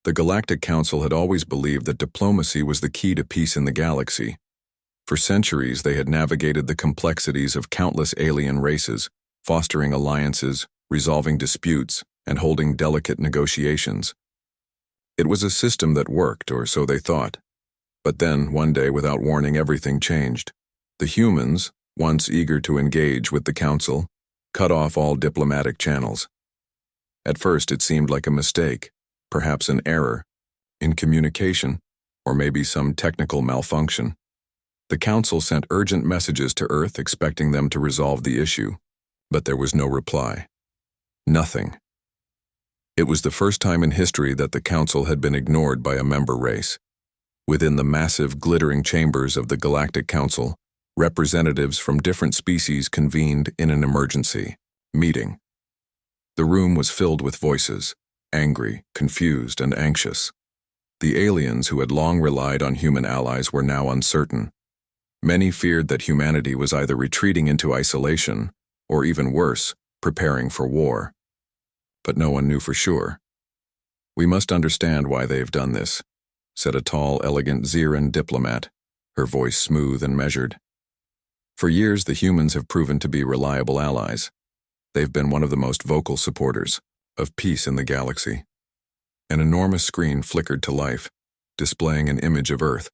The Galactic Council had always believed that diplomacy was the key to peace in the galaxy. For centuries, they had navigated the complexities of countless alien races, fostering alliances, resolving disputes, and holding delicate negotiations. It was a system that worked, or so they thought. But then, one day, without warning, everything changed. The humans, once eager to engage with the Council, cut off all diplomatic channels. At first, it seemed like a mistake, perhaps an error, in communication, or maybe some technical malfunction. The Council sent urgent messages to Earth expecting them to resolve the issue, but there was no reply. Nothing. It was the first time in history that the Council had been ignored by a member race. Within the massive, glittering chambers of the Galactic Council, representatives from different species convened in an emergency meeting. The room was filled with voices, angry, confused, and anxious. The aliens who had long relied on human allies were now uncertain. Many feared that humanity was either retreating into isolation, or even worse, preparing for war. But no one knew for sure. "We must understand why they've done this," said a tall, elegant Xeran diplomat, her voice smooth and measured. "For years, the humans have proven to be reliable allies. They've been one of the most vocal supporters of peace in the galaxy." An enormous screen flickered to life, displaying an image of Earth.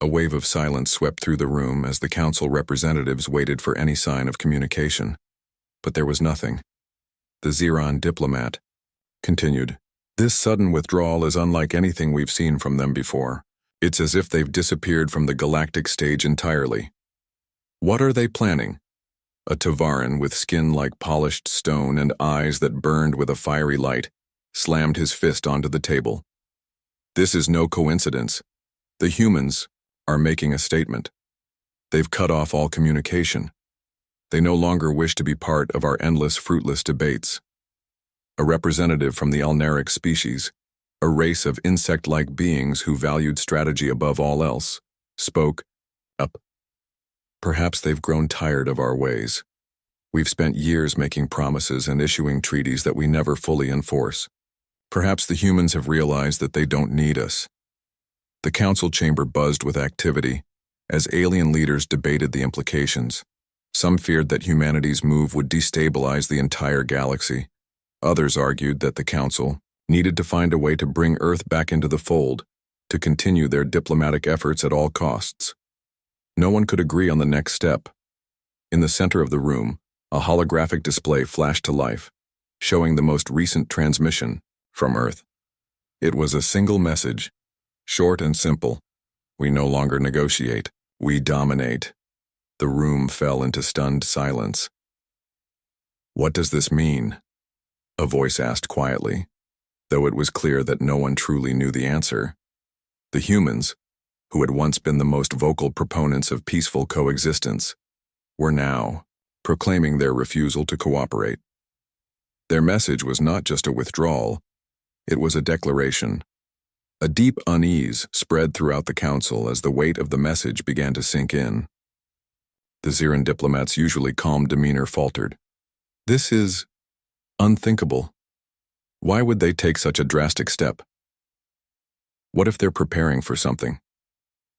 A wave of silence swept through the room as the Council representatives waited for any sign of communication. But there was nothing. The Xeran diplomat continued, "This sudden withdrawal is unlike anything we've seen from them before. It's as if they've disappeared from the galactic stage entirely." "What are they planning?" A Tavaran with skin like polished stone and eyes that burned with a fiery light slammed his fist onto the table. "This is no coincidence. The humans are making a statement. They've cut off all communication. They no longer wish to be part of our endless, fruitless debates." A representative from the Alnaric species, a race of insect-like beings who valued strategy above all else, spoke up. "Perhaps they've grown tired of our ways. We've spent years making promises and issuing treaties that we never fully enforce. Perhaps the humans have realized that they don't need us." The council chamber buzzed with activity as alien leaders debated the implications. Some feared that humanity's move would destabilize the entire galaxy. Others argued that the Council needed to find a way to bring Earth back into the fold, to continue their diplomatic efforts at all costs. No one could agree on the next step. In the center of the room, a holographic display flashed to life, showing the most recent transmission from Earth. It was a single message, short and simple. "We no longer negotiate, we dominate." The room fell into stunned silence. "What does this mean?" a voice asked quietly, though it was clear that no one truly knew the answer. The humans, who had once been the most vocal proponents of peaceful coexistence, were now proclaiming their refusal to cooperate. Their message was not just a withdrawal, it was a declaration. A deep unease spread throughout the council as the weight of the message began to sink in. The Xeran diplomat's usually calm demeanor faltered. "This is unthinkable. Why would they take such a drastic step? What if they're preparing for something?"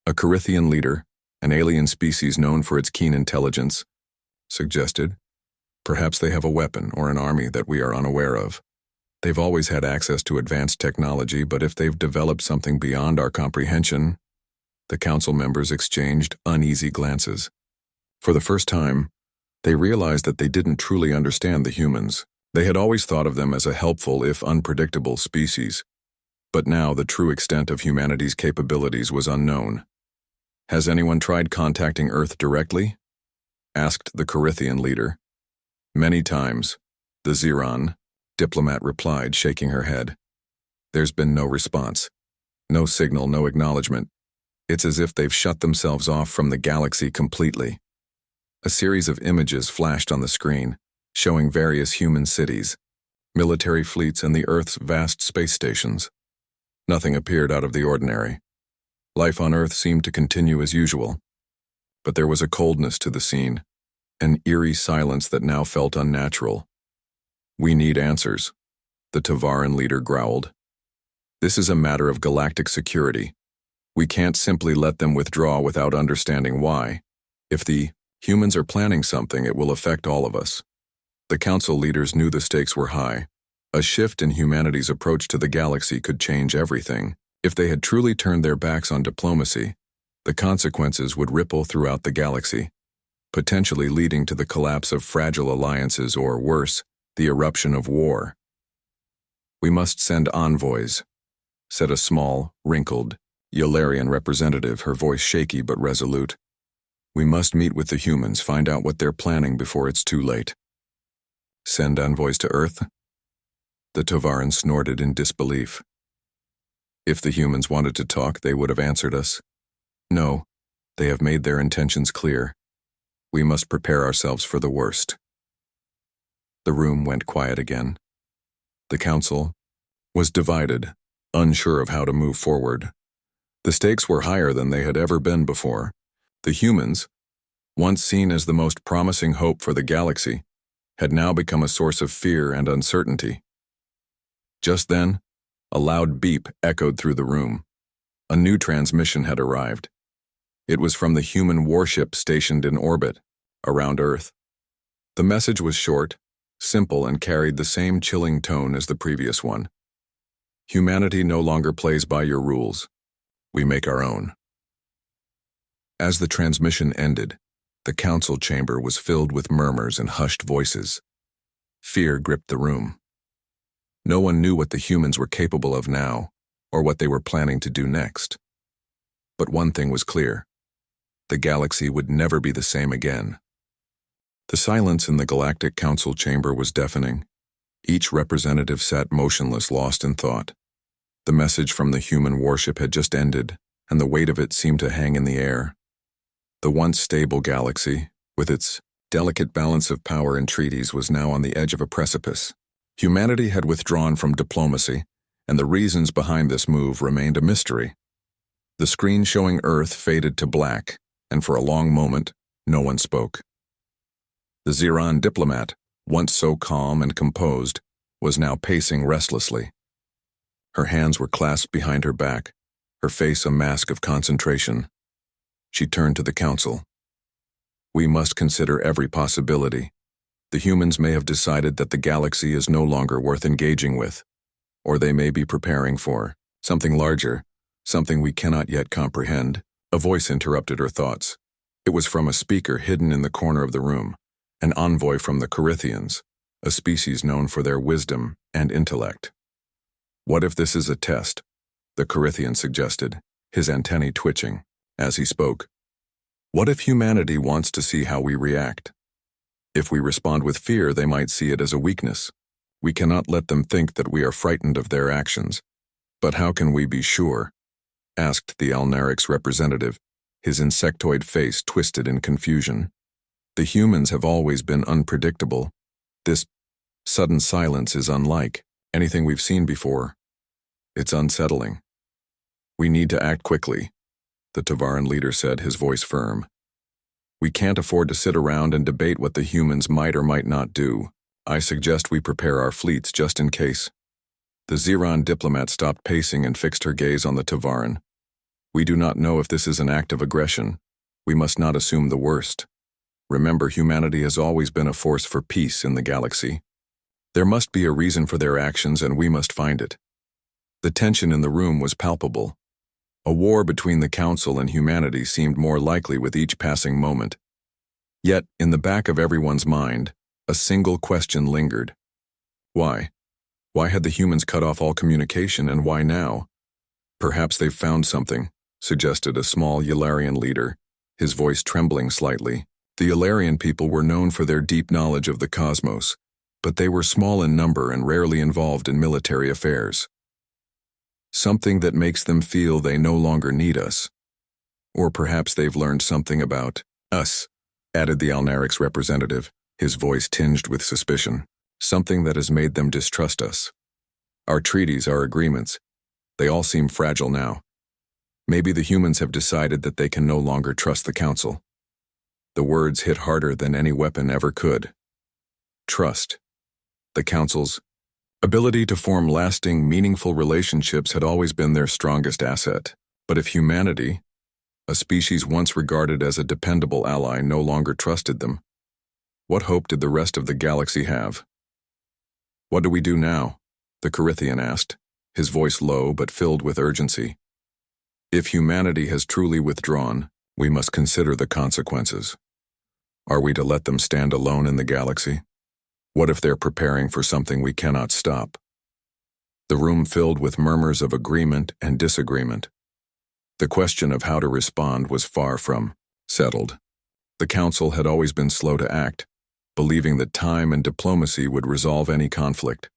A Carithian leader, an alien species known for its keen intelligence, suggested. "Perhaps they have a weapon or an army that we are unaware of. They've always had access to advanced technology, but if they've developed something beyond our comprehension..." The council members exchanged uneasy glances. For the first time, they realized that they didn't truly understand the humans. They had always thought of them as a helpful, if unpredictable, species. But now the true extent of humanity's capabilities was unknown. "Has anyone tried contacting Earth directly?" asked the Carithian leader. "Many times," the Xeran diplomat replied, shaking her head. "There's been no response. No signal, no acknowledgement. It's as if they've shut themselves off from the galaxy completely." A series of images flashed on the screen, showing various human cities, military fleets, and the Earth's vast space stations. Nothing appeared out of the ordinary. Life on Earth seemed to continue as usual. But there was a coldness to the scene, an eerie silence that now felt unnatural. "We need answers," the Tavaran leader growled. This is a matter of galactic security. We can't simply let them withdraw without understanding why. If the humans are planning something, it will affect all of us. The council leaders knew the stakes were high. A shift in humanity's approach to the galaxy could change everything. If they had truly turned their backs on diplomacy, the consequences would ripple throughout the galaxy, potentially leading to the collapse of fragile alliances or, worse, the eruption of war. "We must send envoys," said a small, wrinkled, Yularian representative, her voice shaky but resolute. "We must meet with the humans, find out what they're planning before it's too late." "Send envoys to Earth?" The Tovaran snorted in disbelief. "If the humans wanted to talk, they would have answered us. No, they have made their intentions clear. We must prepare ourselves for the worst." The room went quiet again. The council was divided, unsure of how to move forward. The stakes were higher than they had ever been before. The humans, once seen as the most promising hope for the galaxy, had now become a source of fear and uncertainty. Just then, a loud beep echoed through the room. A new transmission had arrived. It was from the human warship stationed in orbit, around Earth. The message was short, simple, and carried the same chilling tone as the previous one. "Humanity no longer plays by your rules. We make our own." As the transmission ended, the council chamber was filled with murmurs and hushed voices. Fear gripped the room. No one knew what the humans were capable of now, or what they were planning to do next. But one thing was clear: the galaxy would never be the same again. The silence in the Galactic Council chamber was deafening. Each representative sat motionless, lost in thought. The message from the human warship had just ended, and the weight of it seemed to hang in the air. The once stable galaxy, with its delicate balance of power and treaties, was now on the edge of a precipice. Humanity had withdrawn from diplomacy, and the reasons behind this move remained a mystery. The screen showing Earth faded to black, and for a long moment, no one spoke. The Xeron diplomat, once so calm and composed, was now pacing restlessly. Her hands were clasped behind her back, her face a mask of concentration. She turned to the council. "We must consider every possibility. The humans may have decided that the galaxy is no longer worth engaging with, or they may be preparing for something larger, something we cannot yet comprehend." A voice interrupted her thoughts. It was from a speaker hidden in the corner of the room, an envoy from the Corithians, a species known for their wisdom and intellect. "What if this is a test?" the Corithian suggested, his antennae twitching as he spoke. "What if humanity wants to see how we react? If we respond with fear, they might see it as a weakness. We cannot let them think that we are frightened of their actions." "But how can we be sure?" asked the Alnaric's representative, his insectoid face twisted in confusion. "The humans have always been unpredictable. This sudden silence is unlike anything we've seen before. It's unsettling." "We need to act quickly," the Tovaran leader said, his voice firm. "We can't afford to sit around and debate what the humans might or might not do. I suggest we prepare our fleets just in case." The Xeron diplomat stopped pacing and fixed her gaze on the Tovaran. "We do not know if this is an act of aggression. We must not assume the worst. Remember, humanity has always been a force for peace in the galaxy. There must be a reason for their actions, and we must find it." The tension in the room was palpable. A war between the Council and humanity seemed more likely with each passing moment. Yet, in the back of everyone's mind, a single question lingered. Why? Why had the humans cut off all communication, and why now? "Perhaps they've found something," suggested a small Yularian leader, his voice trembling slightly. The Yularian people were known for their deep knowledge of the cosmos, but they were small in number and rarely involved in military affairs. "Something that makes them feel they no longer need us. Or perhaps they've learned something about us," added the Alnaric's representative, his voice tinged with suspicion. "Something that has made them distrust us. Our treaties, our agreements, they all seem fragile now. Maybe the humans have decided that they can no longer trust the Council." The words hit harder than any weapon ever could. Trust. The Council's Ability to form lasting, meaningful relationships had always been their strongest asset. But if humanity, a species once regarded as a dependable ally, no longer trusted them, what hope did the rest of the galaxy have? "What do we do now?" the Carithian asked, his voice low but filled with urgency. "If humanity has truly withdrawn, we must consider the consequences. Are we to let them stand alone in the galaxy? What if they're preparing for something we cannot stop?" The room filled with murmurs of agreement and disagreement. The question of how to respond was far from settled. The Council had always been slow to act, believing that time and diplomacy would resolve any conflict.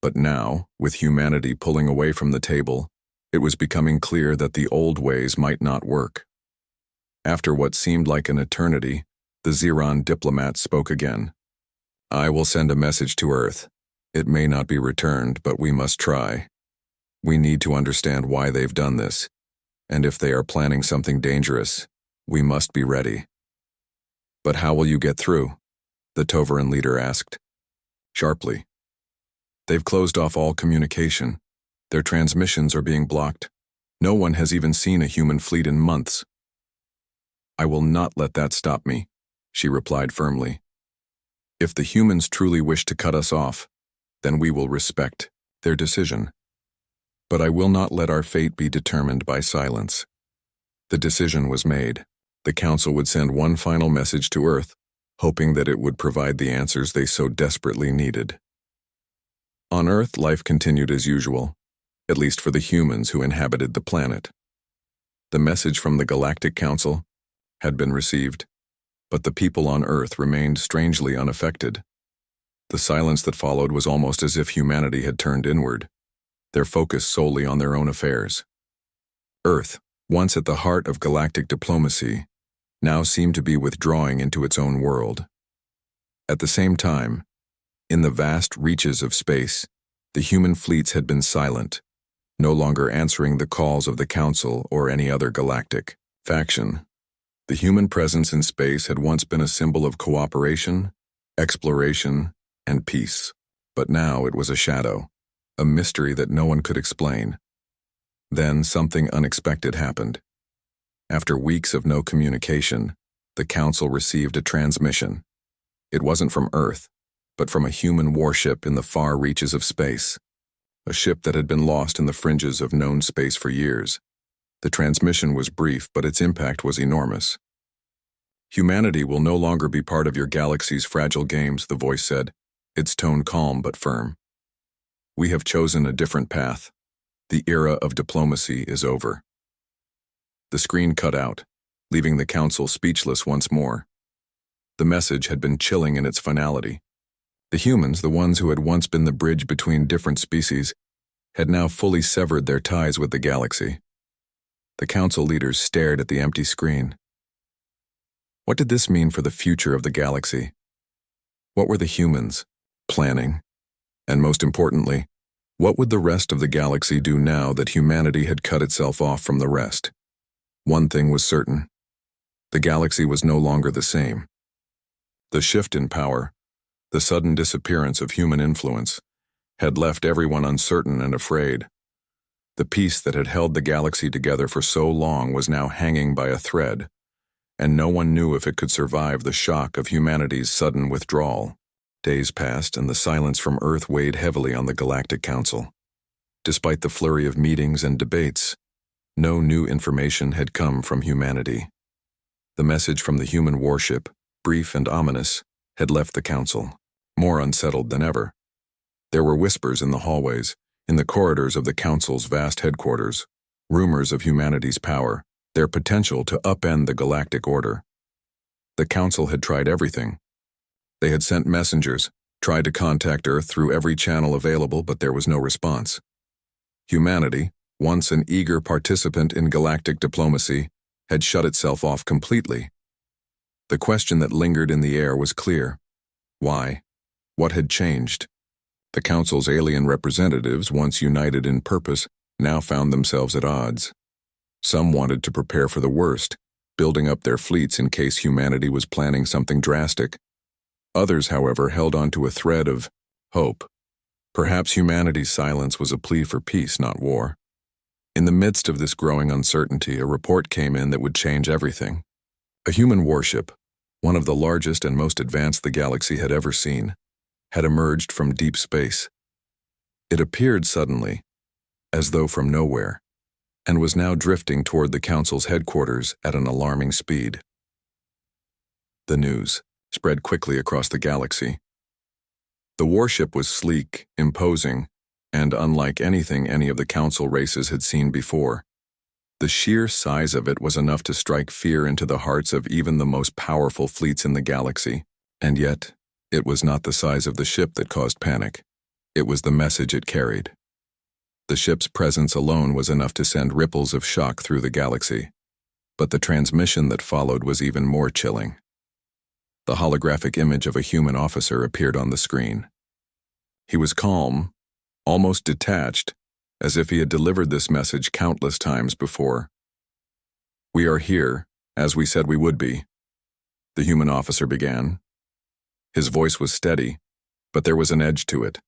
But now, with humanity pulling away from the table, it was becoming clear that the old ways might not work. After what seemed like an eternity, the Xeron diplomat spoke again. "I will send a message to Earth. It may not be returned, but we must try. We need to understand why they've done this, and if they are planning something dangerous, we must be ready." "But how will you get through?" the Tovaran leader asked, sharply. "They've closed off all communication. Their transmissions are being blocked. No one has even seen a human fleet in months." "I will not let that stop me," she replied firmly. "If the humans truly wish to cut us off, then we will respect their decision. But I will not let our fate be determined by silence." The decision was made. The Council would send one final message to Earth, hoping that it would provide the answers they so desperately needed. On Earth, life continued as usual, at least for the humans who inhabited the planet. The message from the Galactic Council had been received, but the people on Earth remained strangely unaffected. The silence that followed was almost as if humanity had turned inward, their focus solely on their own affairs. Earth, once at the heart of galactic diplomacy, now seemed to be withdrawing into its own world. At the same time, in the vast reaches of space, the human fleets had been silent, no longer answering the calls of the Council or any other galactic faction. The human presence in space had once been a symbol of cooperation, exploration, and peace, but now it was a shadow, a mystery that no one could explain. Then something unexpected happened. After weeks of no communication, the Council received a transmission. It wasn't from Earth, but from a human warship in the far reaches of space, a ship that had been lost in the fringes of known space for years. The transmission was brief, but its impact was enormous. "Humanity will no longer be part of your galaxy's fragile games," the voice said, its tone calm but firm. "We have chosen a different path. The era of diplomacy is over." The screen cut out, leaving the Council speechless once more. The message had been chilling in its finality. The humans, the ones who had once been the bridge between different species, had now fully severed their ties with the galaxy. The Council leaders stared at the empty screen. What did this mean for the future of the galaxy? What were the humans planning? And most importantly, what would the rest of the galaxy do now that humanity had cut itself off from the rest? One thing was certain. The galaxy was no longer the same. The shift in power, the sudden disappearance of human influence, had left everyone uncertain and afraid. The peace that had held the galaxy together for so long was now hanging by a thread, and no one knew if it could survive the shock of humanity's sudden withdrawal. Days passed, and the silence from Earth weighed heavily on the Galactic Council. Despite the flurry of meetings and debates, no new information had come from humanity. The message from the human warship, brief and ominous, had left the Council, more unsettled than ever. There were whispers in the hallways, in the corridors of the Council's vast headquarters, rumors of humanity's power, their potential to upend the galactic order. The Council had tried everything. They had sent messengers, tried to contact Earth through every channel available, but there was no response. Humanity, once an eager participant in galactic diplomacy, had shut itself off completely. The question that lingered in the air was clear. Why? What had changed? The Council's alien representatives, once united in purpose, now found themselves at odds. Some wanted to prepare for the worst, building up their fleets in case humanity was planning something drastic. Others, however, held on to a thread of hope. Perhaps humanity's silence was a plea for peace, not war. In the midst of this growing uncertainty, a report came in that would change everything. A human warship, one of the largest and most advanced the galaxy had ever seen, had emerged from deep space. It appeared suddenly, as though from nowhere, and was now drifting toward the Council's headquarters at an alarming speed. The news spread quickly across the galaxy. The warship was sleek, imposing, and unlike anything any of the Council races had seen before. The sheer size of it was enough to strike fear into the hearts of even the most powerful fleets in the galaxy, and yet, it was not the size of the ship that caused panic. It was the message it carried. The ship's presence alone was enough to send ripples of shock through the galaxy, but the transmission that followed was even more chilling. The holographic image of a human officer appeared on the screen. He was calm, almost detached, as if he had delivered this message countless times before. "We are here, as we said we would be," the human officer began. His voice was steady, but there was an edge to it,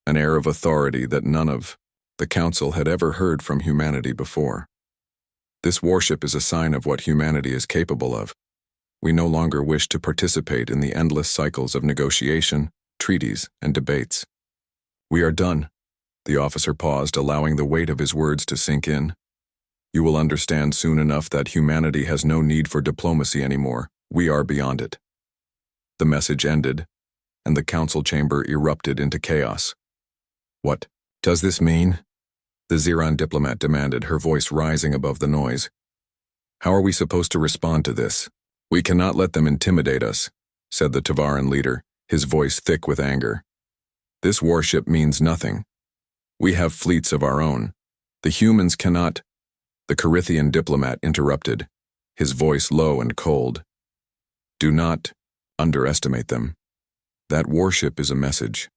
an air of authority that none of the Council had ever heard from humanity before. "This warship is a sign of what humanity is capable of. We no longer wish to participate in the endless cycles of negotiation, treaties, and debates. We are done." The officer paused, allowing the weight of his words to sink in. "You will understand soon enough that humanity has no need for diplomacy anymore. We are beyond it." The message ended, and the Council chamber erupted into chaos. "What does this mean?" the Xeron diplomat demanded, her voice rising above the noise. "How are we supposed to respond to this?" "We cannot let them intimidate us," said the Tavaran leader, his voice thick with anger. "This warship means nothing. We have fleets of our own. The humans cannot—" The Carithian diplomat interrupted, his voice low and cold. "Do not underestimate them. That warship is a message.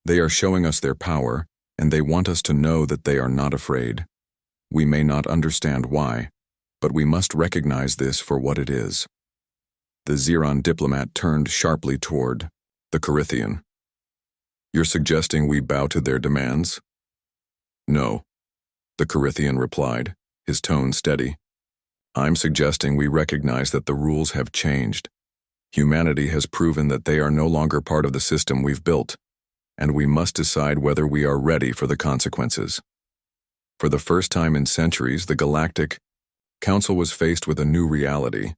They are showing us their power, and they want us to know that they are not afraid. We may not understand why, but we must recognize this for what it is." The Xeron diplomat turned sharply toward the Carithian. "You're suggesting we bow to their demands?" "No," the Carithian replied, his tone steady. "I'm suggesting we recognize that the rules have changed. Humanity has proven that they are no longer part of the system we've built, and we must decide whether we are ready for the consequences." For the first time in centuries, the Galactic Council was faced with a new reality,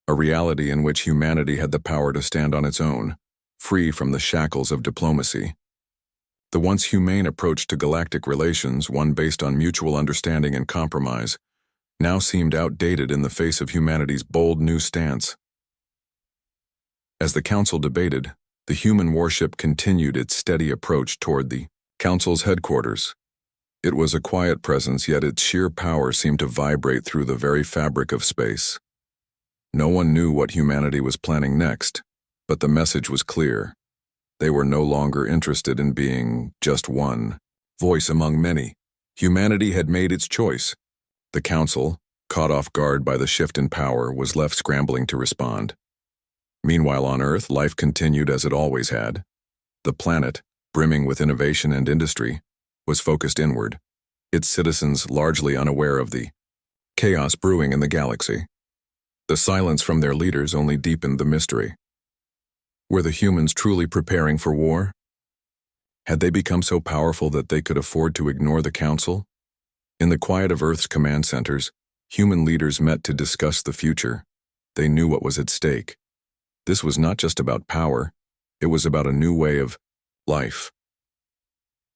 a reality in which humanity had the power to stand on its own, free from the shackles of diplomacy. The once humane approach to galactic relations, one based on mutual understanding and compromise, now seemed outdated in the face of humanity's bold new stance. As the Council debated, the human warship continued its steady approach toward the Council's headquarters. It was a quiet presence, yet its sheer power seemed to vibrate through the very fabric of space. No one knew what humanity was planning next, but the message was clear. They were no longer interested in being just one voice among many. Humanity had made its choice. The Council, caught off guard by the shift in power, was left scrambling to respond. Meanwhile on Earth, life continued as it always had. The planet, brimming with innovation and industry, was focused inward, its citizens largely unaware of the chaos brewing in the galaxy. The silence from their leaders only deepened the mystery. Were the humans truly preparing for war? Had they become so powerful that they could afford to ignore the Council? In the quiet of Earth's command centers, human leaders met to discuss the future. They knew what was at stake. This was not just about power, it was about a new way of life.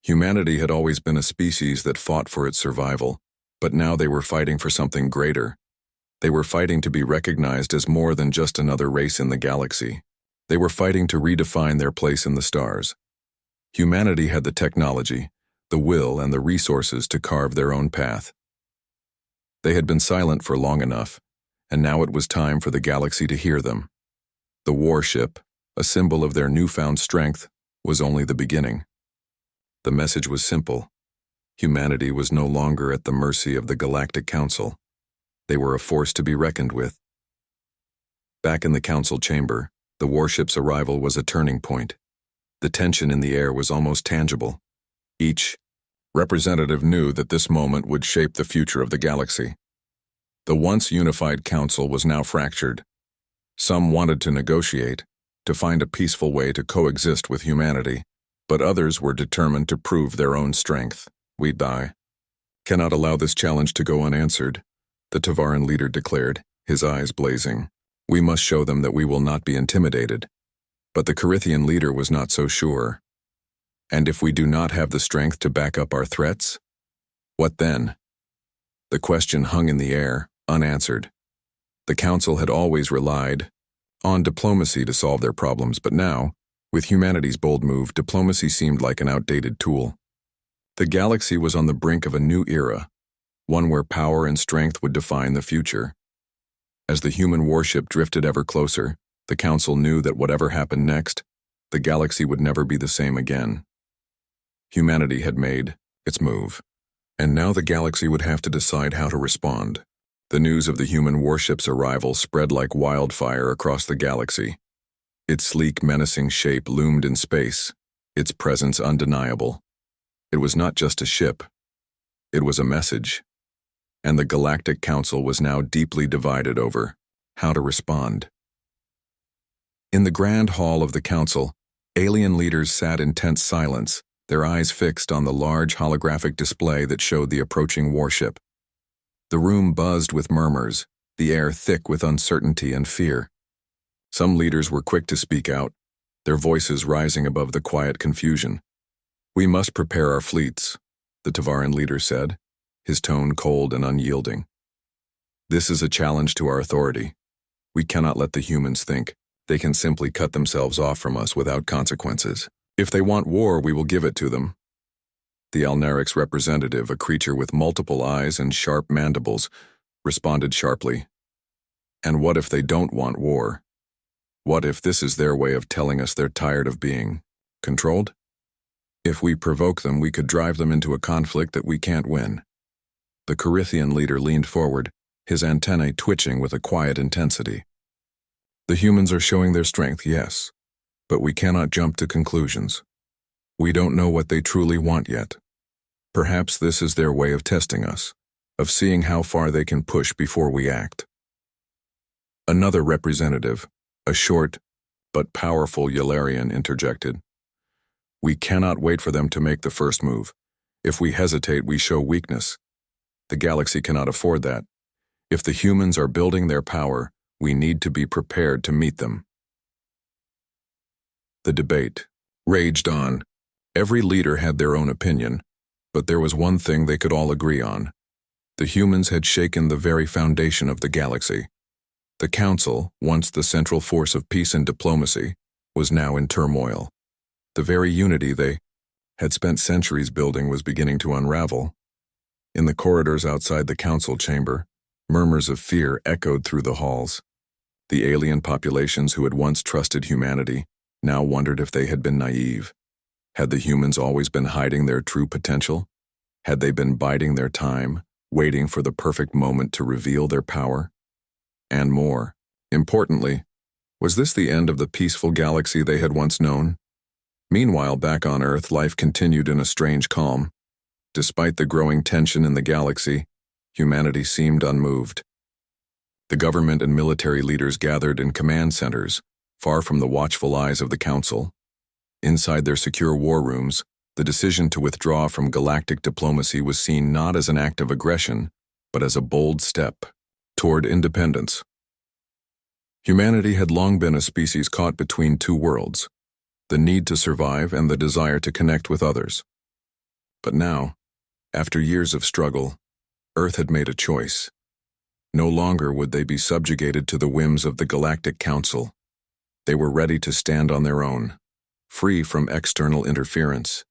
Humanity had always been a species that fought for its survival, but now they were fighting for something greater. They were fighting to be recognized as more than just another race in the galaxy. They were fighting to redefine their place in the stars. Humanity had the technology, the will, and the resources to carve their own path. They had been silent for long enough, and now it was time for the galaxy to hear them. The warship, a symbol of their newfound strength, was only the beginning. The message was simple. Humanity was no longer at the mercy of the Galactic Council. They were a force to be reckoned with. Back in the Council chamber, the warship's arrival was a turning point. The tension in the air was almost tangible. Each representative knew that this moment would shape the future of the galaxy. The once unified council was now fractured. Some wanted to negotiate, to find a peaceful way to coexist with humanity, but others were determined to prove their own strength. We die. Cannot allow this challenge to go unanswered, the Tavaran leader declared, his eyes blazing. We must show them that we will not be intimidated. But the Carithian leader was not so sure. And if we do not have the strength to back up our threats? What then? The question hung in the air, unanswered. The council had always relied on diplomacy to solve their problems, but now, with humanity's bold move, diplomacy seemed like an outdated tool. The galaxy was on the brink of a new era, one where power and strength would define the future. As the human warship drifted ever closer, the council knew that whatever happened next, the galaxy would never be the same again. Humanity had made its move, and now the galaxy would have to decide how to respond. The news of the human warship's arrival spread like wildfire across the galaxy. Its sleek, menacing shape loomed in space, its presence undeniable. It was not just a ship. It was a message. And the Galactic Council was now deeply divided over how to respond. In the grand hall of the council, alien leaders sat in tense silence, their eyes fixed on the large holographic display that showed the approaching warship. The room buzzed with murmurs, the air thick with uncertainty and fear. Some leaders were quick to speak out, their voices rising above the quiet confusion. We must prepare our fleets, the Tavaran leader said, his tone cold and unyielding. This is a challenge to our authority. We cannot let the humans think they can simply cut themselves off from us without consequences. If they want war, we will give it to them. The Alnaric's representative, a creature with multiple eyes and sharp mandibles, responded sharply. And what if they don't want war? What if this is their way of telling us they're tired of being controlled? If we provoke them, we could drive them into a conflict that we can't win. The Carithian leader leaned forward, his antennae twitching with a quiet intensity. The humans are showing their strength, yes, but we cannot jump to conclusions. We don't know what they truly want yet. Perhaps this is their way of testing us, of seeing how far they can push before we act. Another representative, a short but powerful Yularian, interjected. We cannot wait for them to make the first move. If we hesitate, we show weakness. The galaxy cannot afford that. If the humans are building their power, we need to be prepared to meet them. The debate raged on. Every leader had their own opinion, but there was one thing they could all agree on. The humans had shaken the very foundation of the galaxy. The Council, once the central force of peace and diplomacy, was now in turmoil. The very unity they had spent centuries building was beginning to unravel. In the corridors outside the council chamber, murmurs of fear echoed through the halls. The alien populations who had once trusted humanity now wondered if they had been naive. Had the humans always been hiding their true potential? Had they been biding their time, waiting for the perfect moment to reveal their power? And more importantly, was this the end of the peaceful galaxy they had once known? Meanwhile, back on Earth, life continued in a strange calm. Despite the growing tension in the galaxy, humanity seemed unmoved. The government and military leaders gathered in command centers, far from the watchful eyes of the Council. Inside their secure war rooms, the decision to withdraw from galactic diplomacy was seen not as an act of aggression, but as a bold step toward independence. Humanity had long been a species caught between two worlds, the need to survive and the desire to connect with others. But now, after years of struggle, Earth had made a choice. No longer would they be subjugated to the whims of the Galactic Council. They were ready to stand on their own, free from external interference.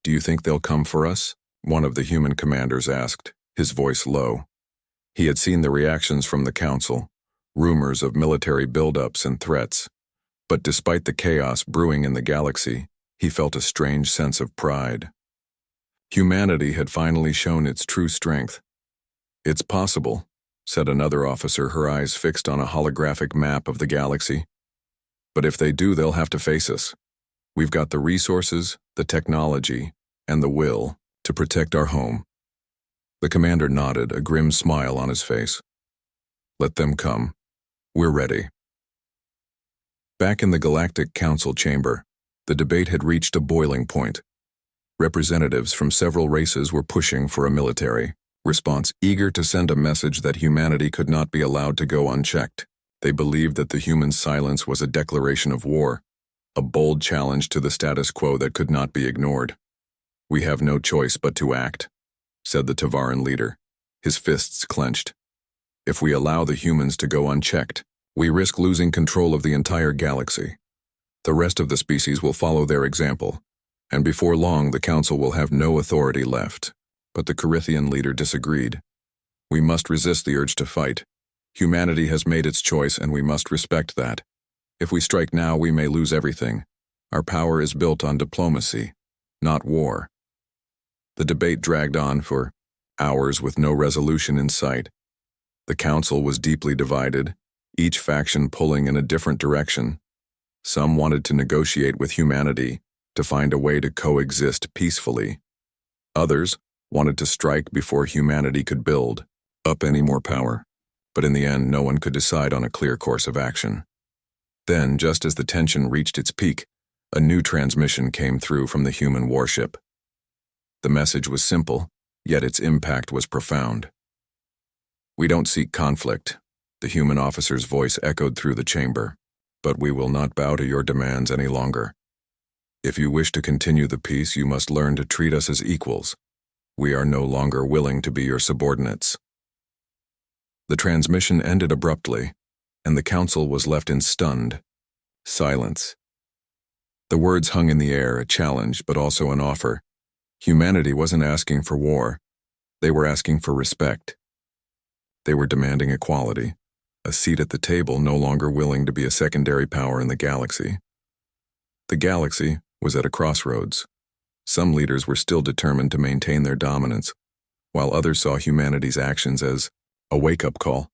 Do you think they'll come for us? One of the human commanders asked, his voice low. He had seen the reactions from the Council, rumors of military buildups and threats. But despite the chaos brewing in the galaxy, he felt a strange sense of pride. Humanity had finally shown its true strength. It's possible, said another officer, her eyes fixed on a holographic map of the galaxy. But if they do, they'll have to face us. We've got the resources, the technology, and the will to protect our home. The commander nodded, a grim smile on his face. Let them come. We're ready. Back in the Galactic Council chamber, the debate had reached a boiling point. Representatives from several races were pushing for a military response, eager to send a message that humanity could not be allowed to go unchecked. They believed that the human silence was a declaration of war, a bold challenge to the status quo that could not be ignored. We have no choice but to act, said the Tavaran leader, his fists clenched. If we allow the humans to go unchecked, we risk losing control of the entire galaxy. The rest of the species will follow their example, and before long the Council will have no authority left. But the Carithian leader disagreed. We must resist the urge to fight. Humanity has made its choice, and we must respect that. If we strike now, we may lose everything. Our power is built on diplomacy, not war. The debate dragged on for hours with no resolution in sight. The Council was deeply divided, each faction pulling in a different direction. Some wanted to negotiate with humanity, to find a way to coexist peacefully. Others wanted to strike before humanity could build up any more power. But in the end, no one could decide on a clear course of action. Then, just as the tension reached its peak, a new transmission came through from the human warship. The message was simple, yet its impact was profound. We don't seek conflict, the human officer's voice echoed through the chamber, but we will not bow to your demands any longer. If you wish to continue the peace, you must learn to treat us as equals. We are no longer willing to be your subordinates. The transmission ended abruptly, and the Council was left in stunned silence. The words hung in the air, a challenge, but also an offer. Humanity wasn't asking for war. They were asking for respect. They were demanding equality, a seat at the table, no longer willing to be a secondary power in the galaxy. The galaxy was at a crossroads. Some leaders were still determined to maintain their dominance, while others saw humanity's actions as a wake-up call,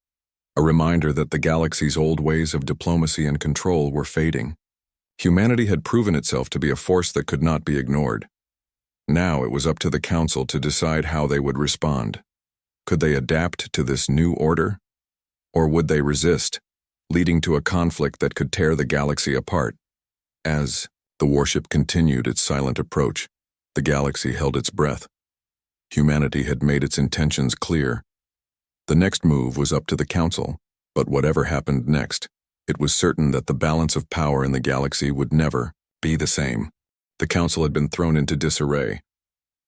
a reminder that the galaxy's old ways of diplomacy and control were fading. Humanity had proven itself to be a force that could not be ignored. Now it was up to the Council to decide how they would respond. Could they adapt to this new order? Or would they resist, leading to a conflict that could tear the galaxy apart? As the warship continued its silent approach, the galaxy held its breath. Humanity had made its intentions clear. The next move was up to the Council, but whatever happened next, it was certain that the balance of power in the galaxy would never be the same. The Council had been thrown into disarray.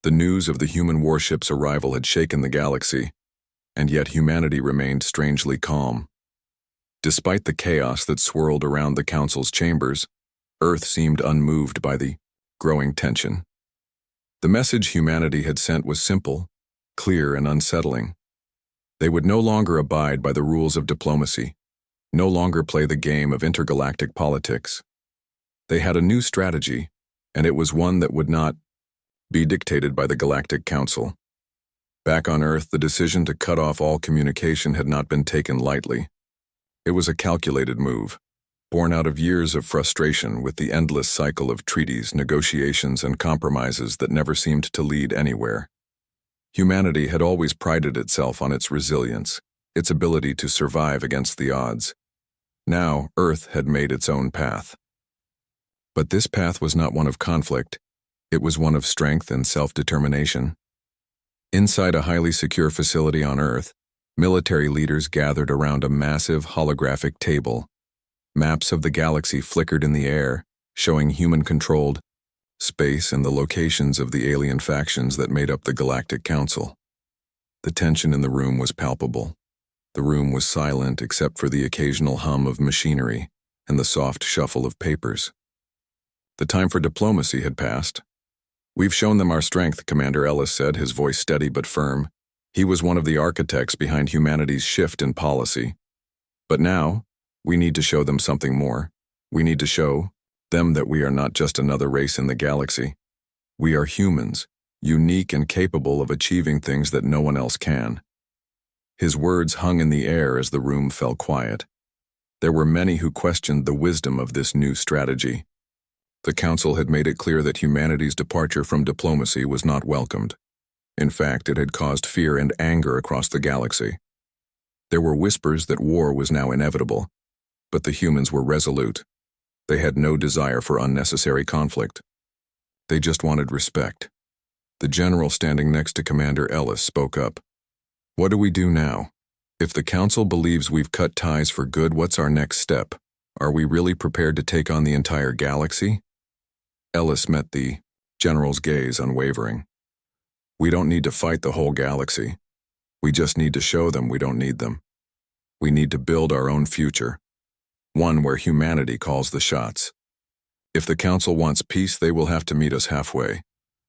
The news of the human warship's arrival had shaken the galaxy, and yet humanity remained strangely calm. Despite the chaos that swirled around the Council's chambers, Earth seemed unmoved by the growing tension. The message humanity had sent was simple, clear, and unsettling. They would no longer abide by the rules of diplomacy, no longer play the game of intergalactic politics. They had a new strategy, and it was one that would not be dictated by the Galactic Council. Back on Earth, the decision to cut off all communication had not been taken lightly. It was a calculated move, born out of years of frustration with the endless cycle of treaties, negotiations, and compromises that never seemed to lead anywhere. Humanity had always prided itself on its resilience, its ability to survive against the odds. Now, Earth had made its own path. But this path was not one of conflict. It was one of strength and self-determination. Inside a highly secure facility on Earth, military leaders gathered around a massive holographic table. Maps of the galaxy flickered in the air, showing human-controlled space and the locations of the alien factions that made up the Galactic Council. The tension in the room was palpable. The room was silent except for the occasional hum of machinery and the soft shuffle of papers. The time for diplomacy had passed. "We've shown them our strength," Commander Ellis said, his voice steady but firm. He was one of the architects behind humanity's shift in policy. But now, we need to show them something more. We need to show them that we are not just another race in the galaxy. We are humans, unique and capable of achieving things that no one else can. His words hung in the air as the room fell quiet. There were many who questioned the wisdom of this new strategy. The Council had made it clear that humanity's departure from diplomacy was not welcomed. In fact, it had caused fear and anger across the galaxy. There were whispers that war was now inevitable, but the humans were resolute. They had no desire for unnecessary conflict. They just wanted respect. The general standing next to Commander Ellis spoke up. "What do we do now? If the Council believes we've cut ties for good, what's our next step? Are we really prepared to take on the entire galaxy?" Ellis met the general's gaze unwavering. "We don't need to fight the whole galaxy. We just need to show them we don't need them. We need to build our own future, one where humanity calls the shots. If the Council wants peace, they will have to meet us halfway.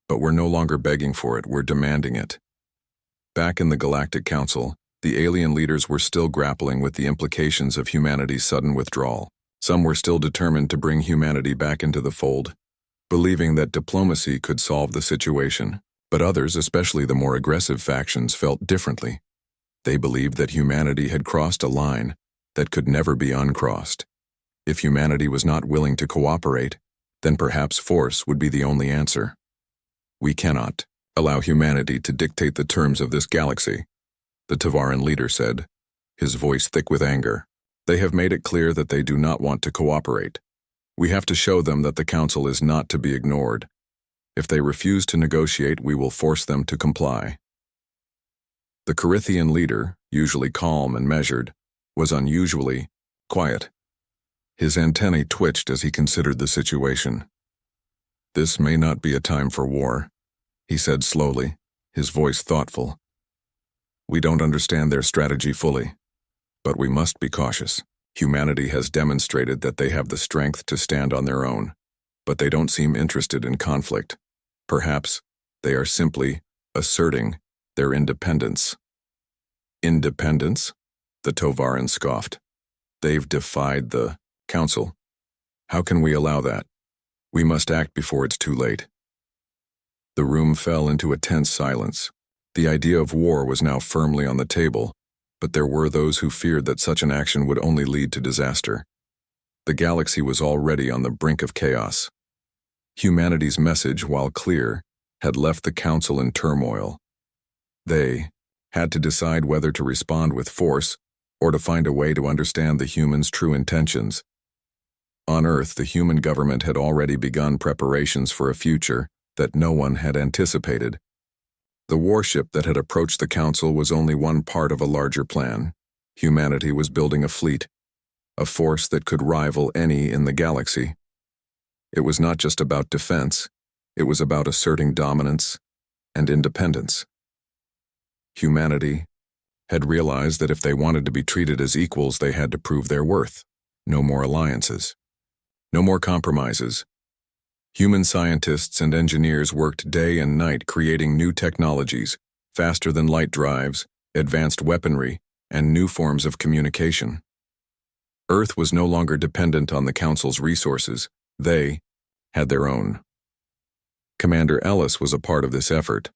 But we're no longer begging for it, we're demanding it." Back in the Galactic Council, the alien leaders were still grappling with the implications of humanity's sudden withdrawal. Some were still determined to bring humanity back into the fold, believing that diplomacy could solve the situation. But others, especially the more aggressive factions, felt differently. They believed that humanity had crossed a line that could never be uncrossed. If humanity was not willing to cooperate, then perhaps force would be the only answer. "We cannot allow humanity to dictate the terms of this galaxy," the Tavaran leader said, his voice thick with anger. "They have made it clear that they do not want to cooperate. We have to show them that the Council is not to be ignored. If they refuse to negotiate, we will force them to comply." The Carithian leader, usually calm and measured, was unusually quiet. His antennae twitched as he considered the situation. "This may not be a time for war," he said slowly, his voice thoughtful. "We don't understand their strategy fully, but we must be cautious. Humanity has demonstrated that they have the strength to stand on their own, but they don't seem interested in conflict. Perhaps they are simply asserting their independence." "Independence?" the Tovaran scoffed. "They've defied the Council. How can we allow that? We must act before it's too late." The room fell into a tense silence. The idea of war was now firmly on the table, but there were those who feared that such an action would only lead to disaster. The galaxy was already on the brink of chaos. Humanity's message, while clear, had left the Council in turmoil. They had to decide whether to respond with force or to find a way to understand the humans' true intentions. On Earth, the human government had already begun preparations for a future that no one had anticipated. The warship that had approached the Council was only one part of a larger plan. Humanity was building a fleet, a force that could rival any in the galaxy. It was not just about defense, it was about asserting dominance and independence. Humanity had realized that if they wanted to be treated as equals, they had to prove their worth. No more alliances. No more compromises. Human scientists and engineers worked day and night creating new technologies, faster than light drives, advanced weaponry, and new forms of communication. Earth was no longer dependent on the Council's resources. They had their own. Commander Ellis was a part of this effort,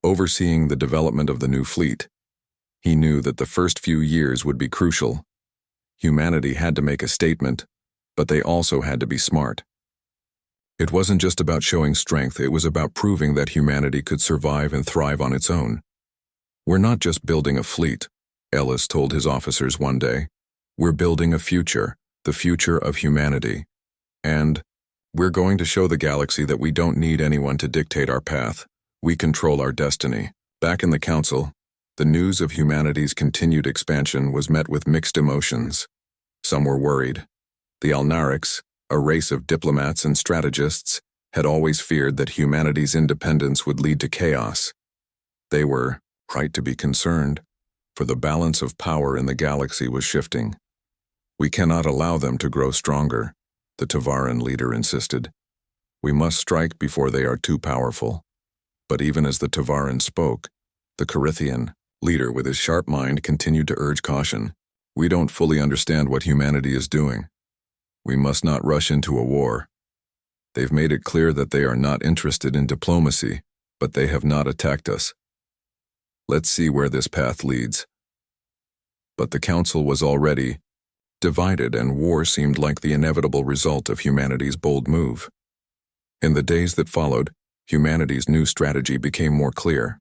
overseeing the development of the new fleet. He knew that the first few years would be crucial. Humanity had to make a statement, but they also had to be smart. It wasn't just about showing strength, it was about proving that humanity could survive and thrive on its own. "We're not just building a fleet," Ellis told his officers one day. "We're building a future, the future of humanity. And we're going to show the galaxy that we don't need anyone to dictate our path. We control our destiny." Back in the Council, the news of humanity's continued expansion was met with mixed emotions. Some were worried. The Alnarics, a race of diplomats and strategists, had always feared that humanity's independence would lead to chaos. They were right to be concerned, for the balance of power in the galaxy was shifting. "We cannot allow them to grow stronger," the Tavaran leader insisted. "We must strike before they are too powerful." But even as the Tavaran spoke, the Carithian leader with his sharp mind continued to urge caution. "We don't fully understand what humanity is doing. We must not rush into a war. They've made it clear that they are not interested in diplomacy, but they have not attacked us. Let's see where this path leads." But the Council was already divided, and war seemed like the inevitable result of humanity's bold move. In the days that followed, humanity's new strategy became more clear.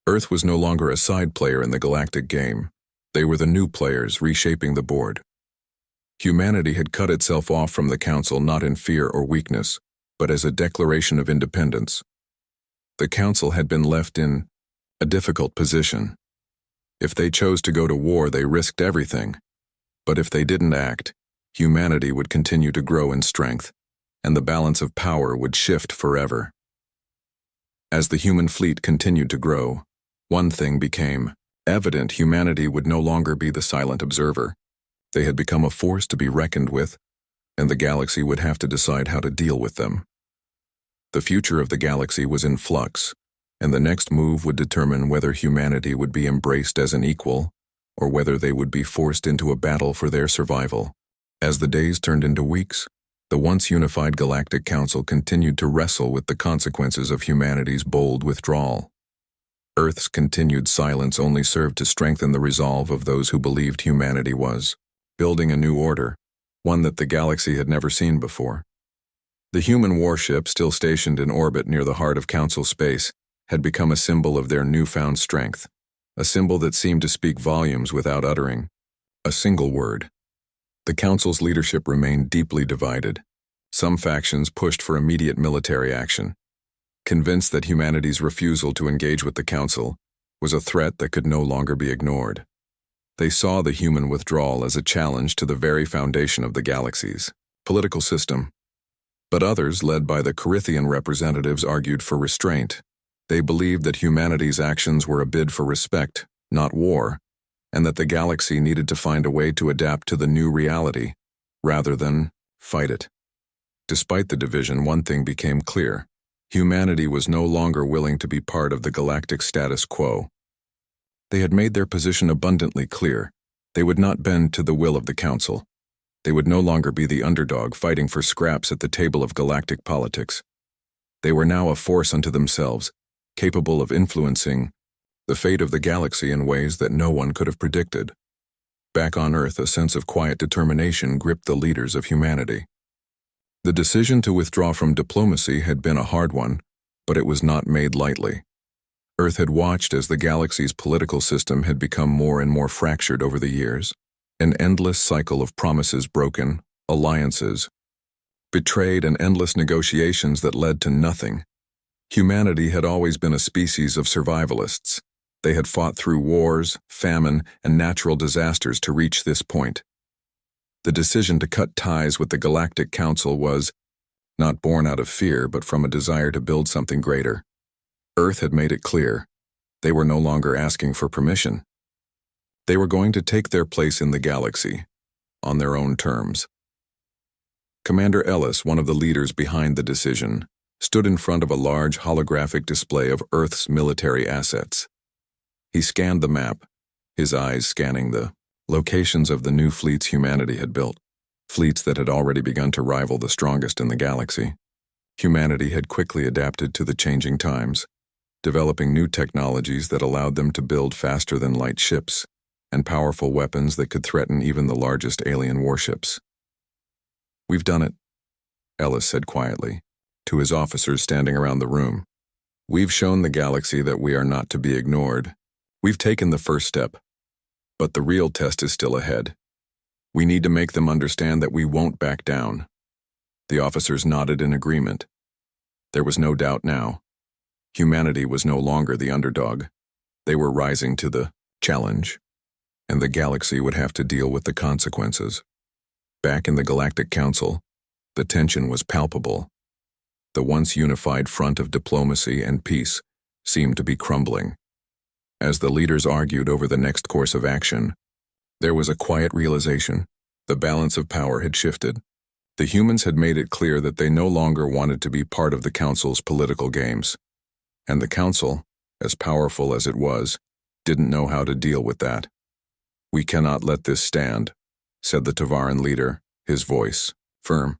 Earth was no longer a side player in the galactic game. They were the new players reshaping the board. Humanity had cut itself off from the Council not in fear or weakness, but as a declaration of independence. The Council had been left in a difficult position. If they chose to go to war, they risked everything. But if they didn't act, humanity would continue to grow in strength, and the balance of power would shift forever. As the human fleet continued to grow, one thing became evident: humanity would no longer be the silent observer. They had become a force to be reckoned with, and the galaxy would have to decide how to deal with them. The future of the galaxy was in flux, and the next move would determine whether humanity would be embraced as an equal, or whether they would be forced into a battle for their survival. As the days turned into weeks, the once unified Galactic Council continued to wrestle with the consequences of humanity's bold withdrawal. Earth's continued silence only served to strengthen the resolve of those who believed humanity was building a new order, one that the galaxy had never seen before. The human warship, still stationed in orbit near the heart of Council space, had become a symbol of their newfound strength, a symbol that seemed to speak volumes without uttering a single word. The Council's leadership remained deeply divided. Some factions pushed for immediate military action, convinced that humanity's refusal to engage with the Council was a threat that could no longer be ignored. They saw the human withdrawal as a challenge to the very foundation of the galaxy's political system. But others, led by the Carithian representatives, argued for restraint. They believed that humanity's actions were a bid for respect, not war, and that the galaxy needed to find a way to adapt to the new reality, rather than fight it. Despite the division, one thing became clear: humanity was no longer willing to be part of the galactic status quo. They had made their position abundantly clear. They would not bend to the will of the Council. They would no longer be the underdog fighting for scraps at the table of galactic politics. They were now a force unto themselves, capable of influencing the fate of the galaxy in ways that no one could have predicted. Back on Earth, a sense of quiet determination gripped the leaders of humanity. The decision to withdraw from diplomacy had been a hard one, but it was not made lightly. Earth had watched as the galaxy's political system had become more and more fractured over the years, an endless cycle of promises broken, alliances betrayed, and endless negotiations that led to nothing. Humanity had always been a species of survivalists. They had fought through wars, famine, and natural disasters to reach this point. The decision to cut ties with the Galactic Council was not born out of fear, but from a desire to build something greater. Earth had made it clear. They were no longer asking for permission. They were going to take their place in the galaxy, on their own terms. Commander Ellis, one of the leaders behind the decision, stood in front of a large holographic display of Earth's military assets. He scanned the map, his eyes scanning the locations of the new fleets humanity had built, fleets that had already begun to rival the strongest in the galaxy. Humanity had quickly adapted to the changing times, developing new technologies that allowed them to build faster-than-light ships and powerful weapons that could threaten even the largest alien warships. "We've done it," Ellis said quietly, to his officers standing around the room. "We've shown the galaxy that we are not to be ignored. We've taken the first step, but the real test is still ahead. We need to make them understand that we won't back down." The officers nodded in agreement. There was no doubt now. Humanity was no longer the underdog. They were rising to the challenge, and the galaxy would have to deal with the consequences. Back in the Galactic Council, the tension was palpable. The once unified front of diplomacy and peace seemed to be crumbling. As the leaders argued over the next course of action, there was a quiet realization: the balance of power had shifted. The humans had made it clear that they no longer wanted to be part of the Council's political games. And the Council, as powerful as it was, didn't know how to deal with that. "We cannot let this stand," said the Tavaran leader, his voice firm.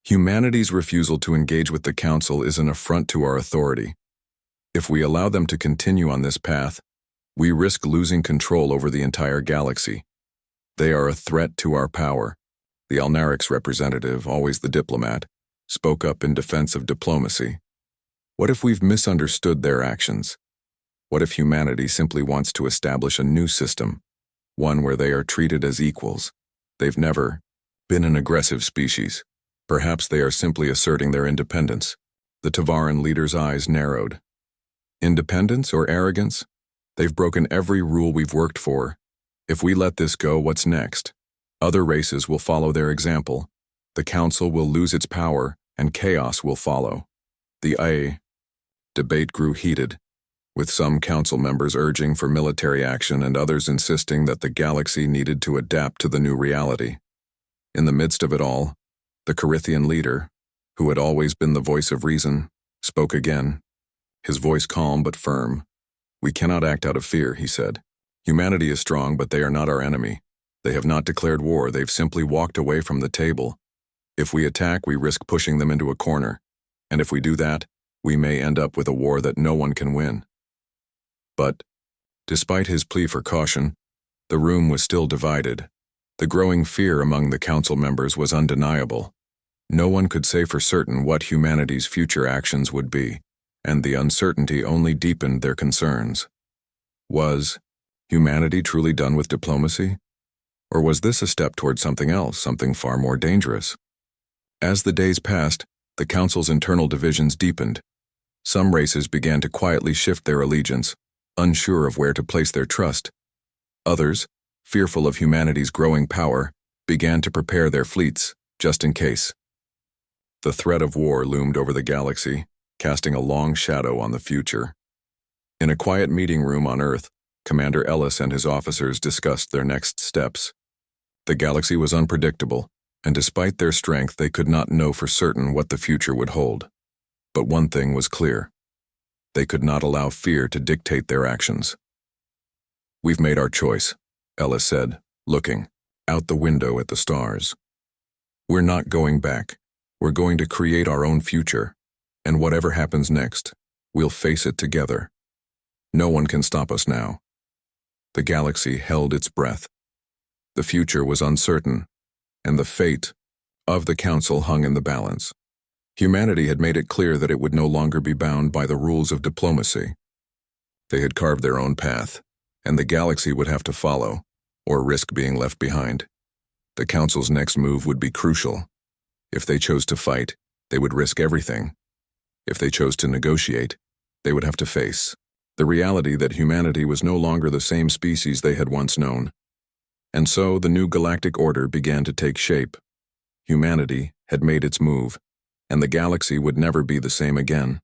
"Humanity's refusal to engage with the Council is an affront to our authority. If we allow them to continue on this path, we risk losing control over the entire galaxy. They are a threat to our power." The Alnaric's representative, always the diplomat, spoke up in defense of diplomacy. What if we've misunderstood their actions? What if humanity simply wants to establish a new system, one where they are treated as equals? They've never been an aggressive species. Perhaps they are simply asserting their independence. The Tavaran leader's eyes narrowed. Independence or arrogance? They've broken every rule we've worked for. If we let this go, what's next? Other races will follow their example. The council will lose its power, and chaos will follow. The debate grew heated, with some council members urging for military action and others insisting that the galaxy needed to adapt to the new reality. In the midst of it all, the Carithian leader, who had always been the voice of reason, spoke again, his voice calm but firm. "We cannot act out of fear," he said. "Humanity is strong, but they are not our enemy. They have not declared war, they've simply walked away from the table. If we attack, we risk pushing them into a corner, and if we do that, we may end up with a war that no one can win." But, despite his plea for caution, the room was still divided. The growing fear among the council members was undeniable. No one could say for certain what humanity's future actions would be, and the uncertainty only deepened their concerns. Was humanity truly done with diplomacy? Or was this a step toward something else, something far more dangerous? As the days passed, the council's internal divisions deepened. Some races began to quietly shift their allegiance, unsure of where to place their trust. Others, fearful of humanity's growing power, began to prepare their fleets, just in case. The threat of war loomed over the galaxy, casting a long shadow on the future. In a quiet meeting room on Earth, Commander Ellis and his officers discussed their next steps. The galaxy was unpredictable, and despite their strength, they could not know for certain what the future would hold. But one thing was clear. They could not allow fear to dictate their actions. "We've made our choice," Ellis said, looking out the window at the stars. "We're not going back. We're going to create our own future, and whatever happens next, we'll face it together. No one can stop us now." The galaxy held its breath. The future was uncertain, and the fate of the council hung in the balance. Humanity had made it clear that it would no longer be bound by the rules of diplomacy. They had carved their own path, and the galaxy would have to follow, or risk being left behind. The council's next move would be crucial. If they chose to fight, they would risk everything. If they chose to negotiate, they would have to face the reality that humanity was no longer the same species they had once known. And so the new galactic order began to take shape. Humanity had made its move, and the galaxy would never be the same again.